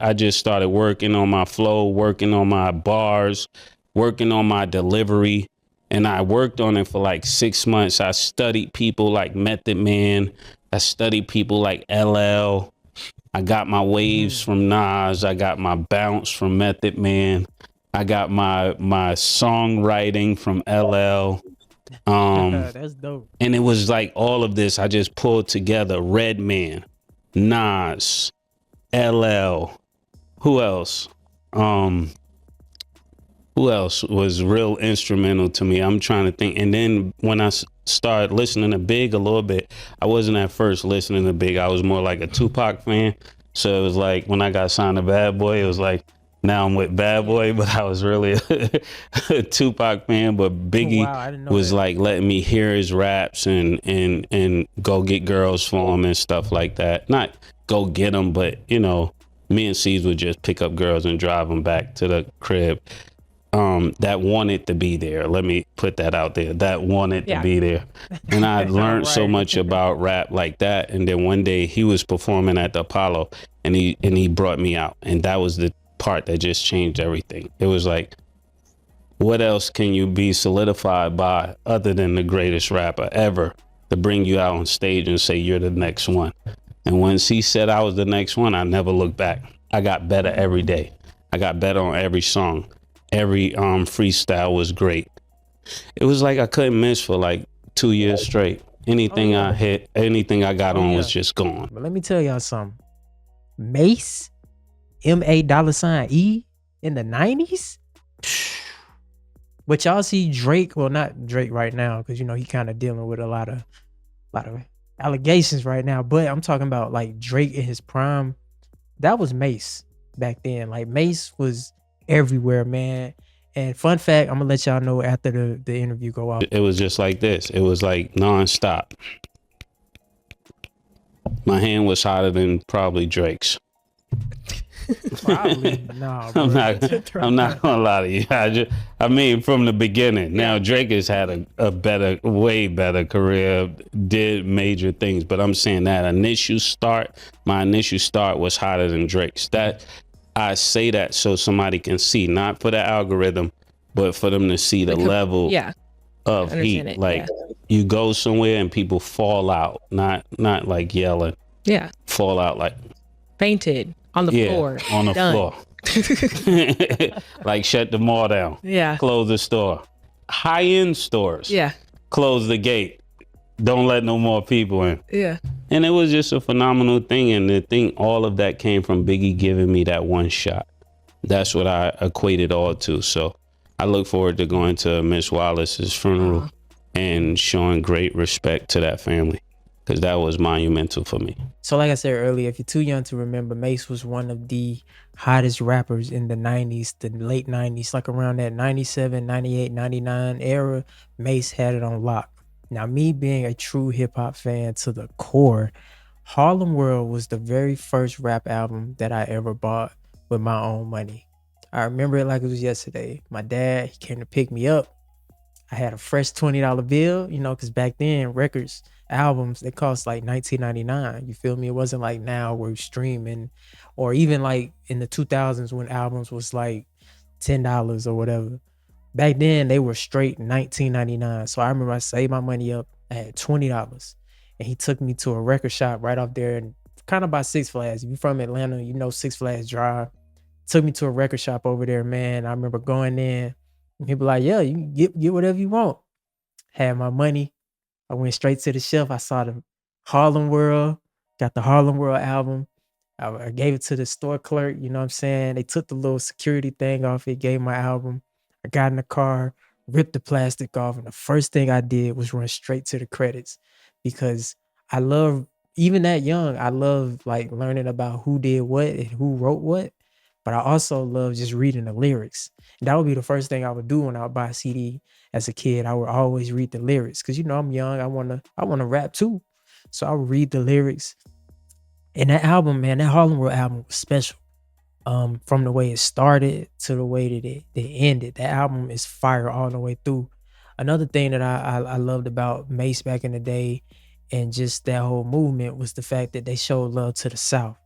I just started working on my flow, working on my bars, working on my delivery. And I worked on it for like 6 months. I studied people like Method Man. I studied people like LL. I got my waves from Nas. I got my bounce from Method Man. I got my songwriting from LL. That's dope. And it was like all of this I just pulled together. Redman, Nas, LL. Who else? Who else was real instrumental to me? I'm trying to think. And then when I started listening to Big a little bit, I wasn't at first listening to Big. I was more like a Tupac fan. So it was like when I got signed to Bad Boy, it was like now I'm with Bad Boy, but I was really a Tupac fan. But Biggie Wow, I didn't know was that. like letting me hear his raps and go get girls for him and stuff like that. Not go get them, but you know, me and C's would just pick up girls and drive them back to the crib. That wanted to be there. Let me put that out there. That wanted to be there. And I learned so Right. much about rap like that. And then one day he was performing at the Apollo and he brought me out. And that was the part that just changed everything. It was like, what else can you be solidified by other than the greatest rapper ever to bring you out on stage and say you're the next one? And once he said I was the next one, I never looked back. I got better every day. I got better on every song. Every freestyle was great. It was like I couldn't miss for like 2 years straight. Anything I hit, anything I got on was just gone. But let me tell y'all something. Mase, MA$E in the 90s. But y'all see Drake, well, not Drake right now, because you know he kind of dealing with a lot of allegations right now. But I'm talking about like Drake in his prime. That was Mase back then. Like Mase was everywhere, man. And fun fact, I'm gonna let y'all know after the interview go off. It was just like this. It was like nonstop. My hand was hotter than probably Drake's. Probably no. I'm not gonna lie to you. I mean, from the beginning. Now Drake has had a better, way better career, did major things, but I'm saying that my initial start was hotter than Drake's. That I say that so somebody can see, not for the algorithm, but for them to see the level of heat. Like you go somewhere and people fall out, not like yelling. Yeah. Fall out like fainted on the floor. On the floor. Like shut the mall down. Yeah. Close the store. High-end stores. Yeah. Close the gate. Don't let no more people in. Yeah. And it was just a phenomenal thing. And the thing, all of that came from Biggie giving me that one shot. That's what I equated all to. So I look forward to going to Miss Wallace's funeral and showing great respect to that family, because that was monumental for me. So like I said earlier, if you're too young to remember, Mase was one of the hottest rappers in the 90s, the late 90s, like around that 97, 98, 99 era. Mase had it on lock. Now, me being a true hip-hop fan to the core, Harlem World was the very first rap album that I ever bought with my own money. I remember it like it was yesterday. My dad, he came to pick me up. I had a fresh $20 bill, you know, because back then records, albums, they cost like $19.99. You feel me? It wasn't like now we're streaming, or even like in the 2000s when albums was like $10 or whatever. Back then they were straight $19.99. So I remember I saved my money up. I had $20, and he took me to a record shop right off there, and kind of by Six Flags. If you're from Atlanta, you know Six Flags Drive. Took me to a record shop over there, man. I remember going in, and people like, yeah, you can get whatever you want. Had my money. I went straight to the shelf. I saw the Harlem World, got the Harlem World album. I gave it to the store clerk, you know what I'm saying? They took the little security thing off it, gave my album. I got in the car, ripped the plastic off, and the first thing I did was run straight to the credits, because I love, even that young, I love like learning about who did what and who wrote what. But I also love just reading the lyrics. And that would be the first thing I would do when I would buy a CD as a kid. I would always read the lyrics, because you know I'm young. I wanna rap too. So I would read the lyrics. And that album, man, that Harlem World album was special. From the way it started to the way that it ended. That album is fire all the way through. Another thing that I loved about Mase back in the day and just that whole movement was the fact that they showed love to the South.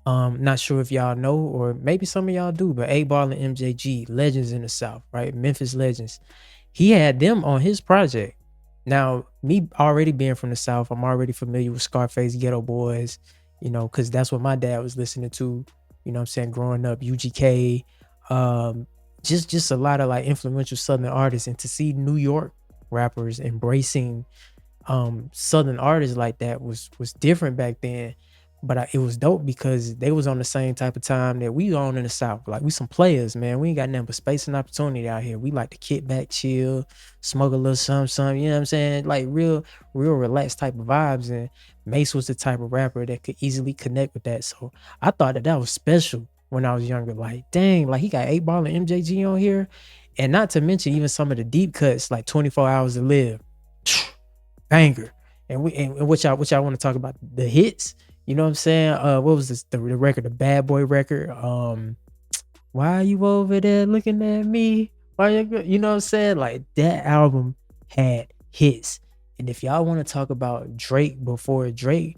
Not sure if y'all know, or maybe some of y'all do, but 8 Ball and MJG, legends in the South, right? Memphis legends. He had them on his project. Now, me already being from the South, I'm already familiar with Scarface, Ghetto Boys, because that's what my dad was listening to, what I'm saying, growing up, UGK, um, just a lot of like influential Southern artists. And to see New York rappers embracing Southern artists like that was different back then. But it was dope because they was on the same type of time that we on in the South. Like, we some players, man. We ain't got nothing but space and opportunity out here. We like to kick back, chill, smoke a little something, you know what I'm saying? Like real relaxed type of vibes. And Mase was the type of rapper that could easily connect with that. So I thought that was special when I was younger. Like, dang, like he got 8 Ball and MJG on here. And not to mention even some of the deep cuts, like 24 Hours to Live. Banger. And which I want to talk about the hits. You know what I'm saying? What was this? The record, the Bad Boy record. Why are you over there looking at me? You know what I'm saying? Like, that album had hits. And if y'all want to talk about Drake before Drake,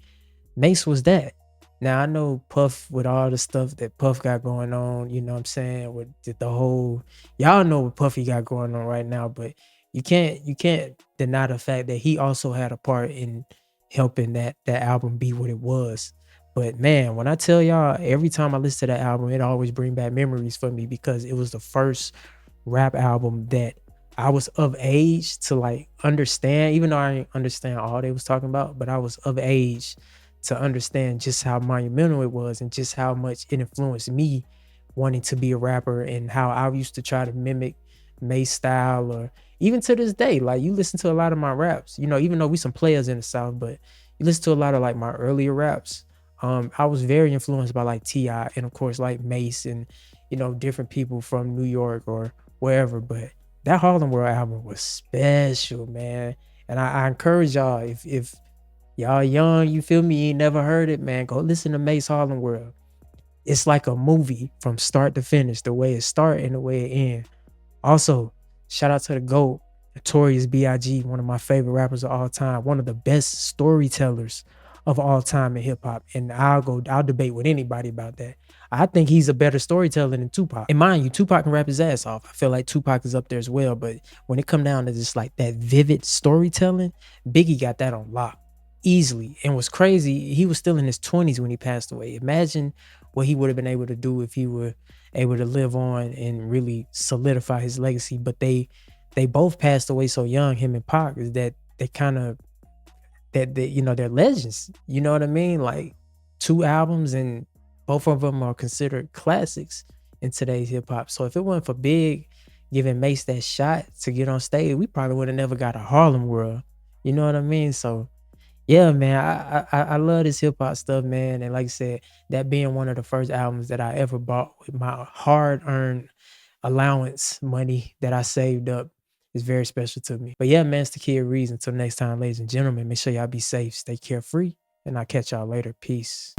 Mase was that. Now, I know Puff, with all the stuff that Puff got going on, you know what I'm saying, with the whole, y'all know what Puffy got going on right now, but you can't deny the fact that he also had a part in helping that album be what it was. But man, when I tell y'all, every time I listen to that album, it always bring back memories for me, because it was the first rap album that I was of age to like understand, even though I didn't understand all they was talking about, but I was of age to understand just how monumental it was and just how much it influenced me wanting to be a rapper, and how I used to try to mimic Mase style. Or even to this day, like, you listen to a lot of my raps, even though we some players in the South, but you listen to a lot of like my earlier raps. I was very influenced by like T.I. and of course like Mase, and different people from New York or wherever. But that Harlem World album was special, man. And I encourage y'all, if y'all young, you feel me, you ain't never heard it, man, go listen to Mase Harlem World. It's like a movie from start to finish, the way it start and the way it end. Also, shout out to the GOAT, Notorious B.I.G., one of my favorite rappers of all time, one of the best storytellers of all time in hip hop. And I'll debate with anybody about that. I think he's a better storyteller than Tupac. And mind you, Tupac can rap his ass off. I feel like Tupac is up there as well. But when it come down to just like that vivid storytelling, Biggie got that on lock easily. And what's crazy, he was still in his 20s when he passed away. Imagine what he would have been able to do if he were able to live on and really solidify his legacy. But they both passed away so young, him and Pac, is that they kind of, they're legends. You know what I mean? Like, 2 albums, and both of them are considered classics in today's hip hop. So if it wasn't for Big giving Mase that shot to get on stage, we probably would have never got a Harlem World. You know what I mean? So yeah, man, I love this hip hop stuff, man. And like I said, that being one of the first albums that I ever bought with my hard earned allowance money that I saved up is very special to me. But yeah, man, it's thankyouriez. Until next time, ladies and gentlemen, make sure y'all be safe, stay carefree, and I'll catch y'all later. Peace.